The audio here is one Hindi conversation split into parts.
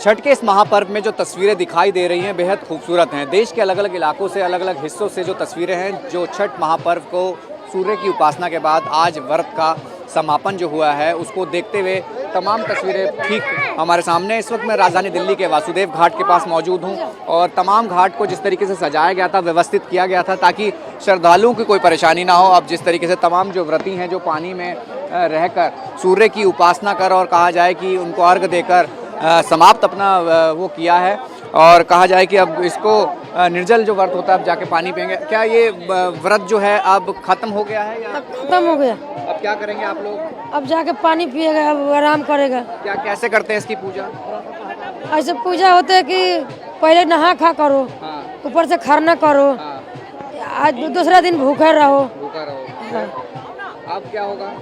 छठ के इस महापर्व में जो तस्वीरें दिखाई दे रही हैं बेहद खूबसूरत हैं। देश के अलग अलग इलाकों से, अलग अलग हिस्सों से जो तस्वीरें हैं, जो छठ महापर्व को सूर्य की उपासना के बाद आज व्रत का समापन जो हुआ है उसको देखते हुए तमाम तस्वीरें ठीक हमारे सामने। इस वक्त मैं राजधानी दिल्ली के वासुदेव घाट के पास मौजूद हूं और तमाम घाट को जिस तरीके से सजाया गया था, व्यवस्थित किया गया था ताकि श्रद्धालुओं की कोई परेशानी ना हो। अब जिस तरीके से तमाम जो व्रती हैं जो पानी में रहकर सूर्य की उपासना कर और कहा जाए कि उनको अर्घ देकर समाप्त अपना वो किया है और कहा जाए कि अब इसको निर्जल जो व्रत होता है अब जाके पानी पियेंगे। क्या ये व्रत जो है अब खत्म हो गया है या खत्म हो गया? अब क्या करेंगे आप लोग? अब जाके पानी पिएगा, अब आराम करेगा। क्या कैसे करते हैं इसकी पूजा? ऐसे पूजा होते है कि पहले नहा खा करो, हाँ, ऊपर से खरना करो, हाँ, आज दूसरा दिन भूखा रहो। भूखा रहो। हाँ। अब क्या होगा?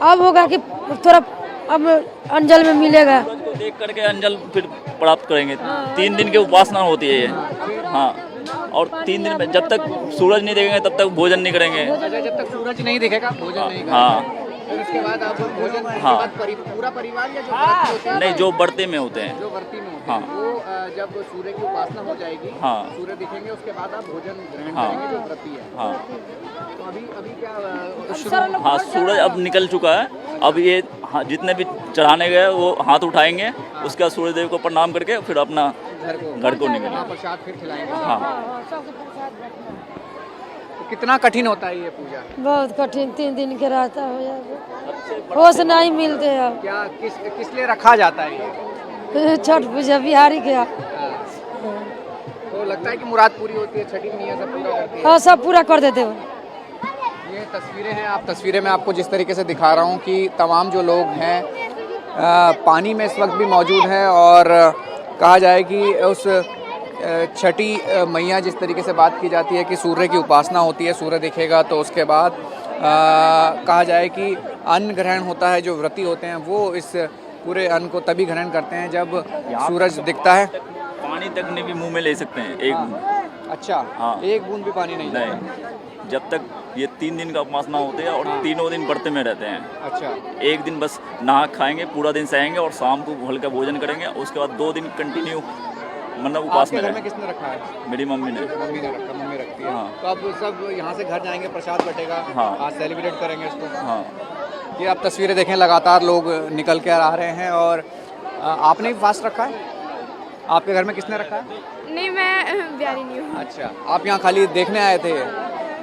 अब होगा कि थोड़ा अब अंजल में मिलेगा। देख करके अंजल फिर प्राप्त करेंगे। 3 दिन की उपासना होती है ये। हाँ, और 3 दिन में जब तक सूरज नहीं देखेंगे तब तक भोजन नहीं करेंगे। अच्छा, जब तक सूरज नहीं दिखेगा भोजन नहीं करेंगे। हाँ, फिर उसके बाद आप भोजन के हाँ। बाद पूरा परिवार या जो व्रती होते हैं? नहीं, जो व्रती में होते हैं। जो व्रती में होते हाँ। हैं वो जब सूर्य की उपासना हो जाएगी, हाँ। सूर्य दिखेंगे उसके बाद आप भोजन ग्रहण हाँ। करेंगे जो व्रती है। हाँ तो अभी अभी क्या शुरू? हाँ, सूरज अब निकल चुका है। अब ये जितने भी चढ़ाने गए वो हाथ उठाएंगे, उसके बाद सूर्य देव को प्रणाम करके फिर अपना घर को निकलेंगे। वहाँ प्रसाद फिर खिलाएंगे। हाँ, तो कितना कठिन होता है ये पूजा? बहुत कठिन, 3 दिन के रास्ता हो जाएगा, होश नहीं मिलते अब। क्या किस लिए रखा जाता है ये? छठ पूजा बिहारी के। तो लगता है कि मुराद पूरी होती है, छठी मैया सब पूरा करती है। हाँ, सब पूरा कर देते हो। ये तस्वीरें हैं, आप तस्वीरें मैं आपको जिस तरीके से दिखा रहा हूँ कि तमाम जो लोग हैं पानी में इस वक्त भी मौजूद हैं और कहा जाए कि उस छठी मैया जिस तरीके से बात की जाती है कि सूर्य की उपासना होती है, सूर्य दिखेगा तो उसके बाद कहा जाए कि अन्न ग्रहण होता है। जो व्रती होते हैं वो इस पूरे अन्न को तभी ग्रहण करते हैं जब सूरज दिखता है। पानी तक नहीं भी मुंह में ले सकते हैं, एक बूंद। अच्छा, हाँ। एक बूंद भी पानी नहीं? जब तक ये 3 दिन का उपासना होते हैं और तीनों दिन व्रत में रहते हैं। अच्छा, एक दिन बस नहा खाएंगे, पूरा दिन सहेंगे और शाम को हल्का भोजन करेंगे। उसके बाद 2 दिन कंटिन्यू मतलब उपास आपके में घर में रहेंगे। किसने रखा है? मेरी मम्मी ने। मम्मी ने रखा, मम्मी रखती है। हाँ। तो अब सब यहाँ से घर जाएंगे, प्रसाद बटेगा, हाँ। आज सेलिब्रेट करेंगे इसको। हाँ, ये आप तस्वीरें देखें, लगातार लोग निकल के आ रहे हैं। और आपने भी फास्ट रखा है? आपके घर में किसने रखा है? नहीं, मैं बिहारी नहीं हूँ। अच्छा, आप यहाँ खाली देखने आए थे?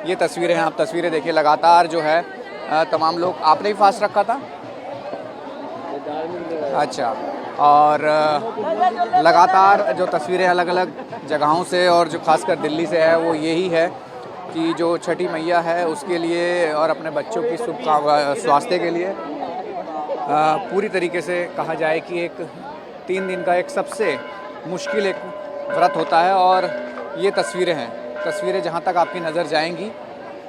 ये तस्वीरें हैं, आप तस्वीरें देखिए, लगातार जो है तमाम लोग। आपने भी फास्ट रखा था? अच्छा, और लगातार जो तस्वीरें अलग अलग जगहों से और जो खासकर दिल्ली से है वो यही है कि जो छठी मैया है उसके लिए और अपने बच्चों की स्वास्थ्य के लिए पूरी तरीके से कहा जाए कि एक 3 दिन का एक सबसे मुश्किल एक व्रत होता है। और ये तस्वीरें हैं, तस्वीरें जहाँ तक आपकी नज़र जाएंगी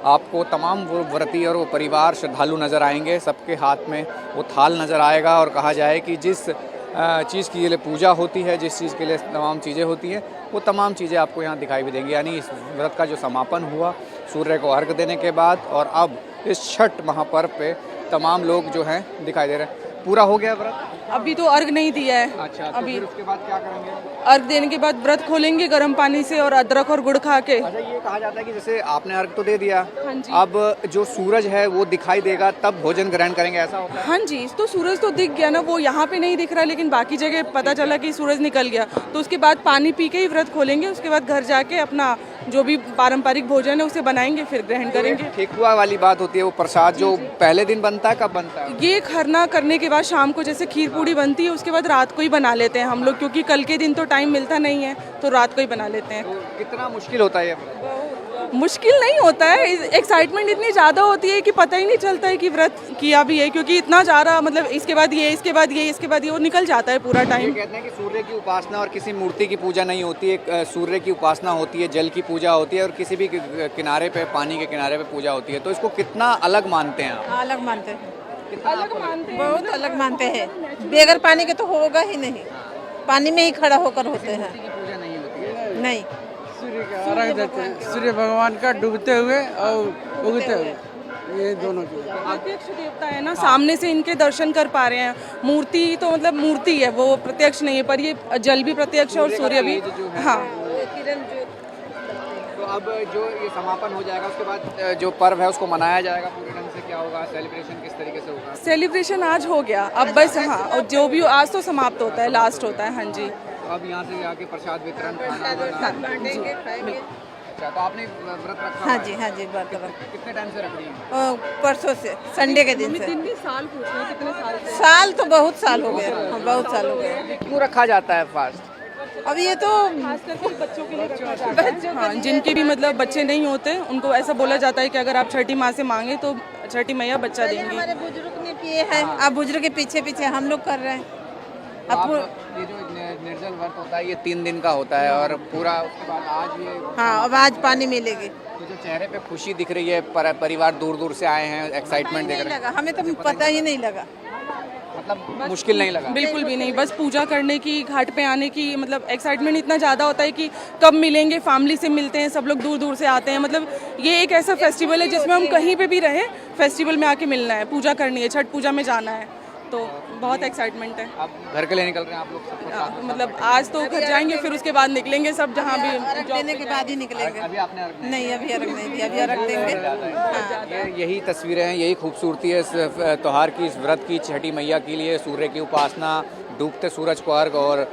आपको तमाम वो व्रती और वो परिवार श्रद्धालु नज़र आएंगे। सबके हाथ में वो थाल नज़र आएगा और कहा जाए कि जिस चीज़ के लिए पूजा होती है, जिस चीज़ के लिए तमाम चीज़ें होती हैं, वो तमाम चीज़ें आपको यहाँ दिखाई भी देंगी। यानी इस व्रत का जो समापन हुआ सूर्य को अर्घ देने के बाद, और अब इस छठ महापर्व पे तमाम लोग जो हैं दिखाई दे रहे हैं। पूरा हो गया व्रत? अभी तो अर्घ नहीं दिया है। अच्छा, तो अभी फिर उसके बाद क्या करेंगे? अर्घ देने के बाद व्रत खोलेंगे गर्म पानी से और अदरक और गुड़ खा के। अच्छा, ये कहा जाता है कि जैसे आपने अर्घ तो दे दिया, हाँ जी। अब जो सूरज है वो दिखाई देगा तब भोजन ग्रहण करेंगे, ऐसा होता है? हाँ जी, तो सूरज तो दिख गया ना, वो यहाँ पे नहीं दिख रहा लेकिन बाकी जगह पता चला कि सूरज निकल गया। तो उसके बाद पानी पी के ही व्रत खोलेंगे। उसके बाद घर जाके अपना जो भी पारंपरिक भोजन है उसे बनाएंगे, फिर ग्रहण करेंगे। ठेकुआ वाली बात होती है, वो प्रसाद जो पहले दिन बनता है, कब बनता है? ये खरना करने के बाद शाम को जैसे खीर पूड़ी बनती है, उसके बाद रात को ही बना लेते हैं हम लोग, क्योंकि कल के दिन तो टाइम मिलता नहीं है, तो रात को ही बना लेते हैं। तो कितना मुश्किल होता है ये? मुश्किल नहीं होता है, एक्साइटमेंट इतनी ज़्यादा होती है कि पता ही नहीं चलता है कि व्रत किया भी है, क्योंकि इतना ज़्यादा मतलब इसके बाद ये, इसके बाद ये, इसके बाद ये, वो निकल जाता है पूरा ये टाइम। कहते हैं कि सूर्य की उपासना और किसी मूर्ति की पूजा नहीं होती है, सूर्य की उपासना होती है, जल की पूजा होती है और किसी भी किनारे पे, पानी के किनारे पे पूजा होती है। तो इसको कितना अलग मानते हैं आप? अलग मानते हैं, अलग मानते हैं, बहुत अलग मानते हैं। बगैर पानी के तो होगा ही नहीं, पानी में ही खड़ा होकर होते हैं। की पूजा नहीं होती है? नहीं, सूर्य का अर्घ देते हैं, सूर्य भगवान का डूबते हुए और उगते हुए। ये दोनों चीज़। प्रत्यक्ष देवता है ना, सामने से इनके दर्शन कर पा रहे हैं। मूर्ति तो मतलब मूर्ति है, वो प्रत्यक्ष नहीं है, पर ये जल भी प्रत्यक्ष है और सूर्य भी। हाँ, तो अब जो ये समापन हो जाएगा उसके बाद जो पर्व है उसको मनाया जाएगा पूरे ढंग से, क्या होगा, सेलिब्रेशन किस तरीके से होगा? सेलिब्रेशन आज हो गया, अब बस हाँ, और जो भी आज तो समाप्त होता है, लास्ट होता है। हाँ जी, तो अब यहाँ से आके प्रसाद वितरण अच्छा, तो आपने व्रत रखा? हाँ जी, हाँ जी, व्रत कितने टाइम से रख रही हैं? परसों से, संडे के दिन से। साल पूछ रहे हैं, कितने साल से? साल तो बहुत साल हो गए, बहुत साल हो गए। क्यों रखा जाता है फास्ट? अब ये तो खास करके बच्चों के लिए रखा जाता है। हाँ, जिनके भी मतलब बच्चे नहीं होते उनको ऐसा बोला जाता है कि अगर आप छठी माँ से मांगे तो छठी मैया बच्चा देंगी। हमारे बुजुर्ग ने किए हैं, अब बुजुर्ग के पीछे पीछे हम लोग कर रहे हैं। तो आप ये जो निर्जल व्रत होता है ये 3 दिन का होता है और पूरा उसके बाद आज ये, हाँ, अब आज पानी मिलेगी। तो जो चेहरे पे खुशी दिख रही है, परिवार दूर दूर से आए हैं, एक्साइटमेंट देख रहे हैं, लगा, हमें तो पता ही नहीं लगा। मतलब मुश्किल नहीं लगा? बिल्कुल भी नहीं, बस पूजा करने की, घाट पे आने की मतलब एक्साइटमेंट इतना ज़्यादा होता है कि कब मिलेंगे, फैमिली से मिलते हैं, सब लोग दूर दूर से आते हैं। मतलब ये एक ऐसा फेस्टिवल है जिसमें हम कहीं पे भी रहें, फेस्टिवल में आके मिलना है, पूजा करनी है, छठ पूजा में जाना है, तो बहुत एक्साइटमेंट है। अब घर के लिए निकल रहे हैं आप लोग सबको साथ में? मतलब आज तो घर जाएंगे, फिर उसके बाद निकलेंगे सब जहाँ भी। अर्घ देने के बाद ही निकलेंगे। अभी आपने अर्घ नहीं नहीं, अभी अर्घ नहीं दिया, अभी अर्घ देंगे। यही तस्वीरें हैं, यही खूबसूरती है इस त्यौहार की, इस व्रत की, छठी मैया के लिए सूर्य की उपासना, डूबते सूरज को अर्घ और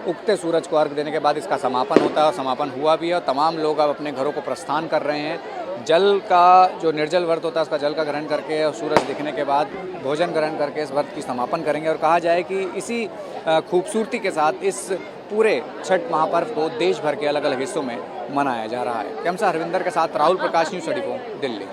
उगते सूरज को अर्घ देने के बाद इसका समापन होता है और समापन हुआ भी है और तमाम लोग अब अपने घरों को प्रस्थान कर रहे हैं। जल का जो निर्जल व्रत होता है उसका जल का ग्रहण करके और सूरज दिखने के बाद भोजन ग्रहण करके इस व्रत की समापन करेंगे। और कहा जाए कि इसी खूबसूरती के साथ इस पूरे छठ महापर्व को देश भर के अलग अलग हिस्सों में मनाया जा रहा है। कैमसा हरविंदर के साथ राहुल प्रकाश, न्यूज़ 24 दिल्ली।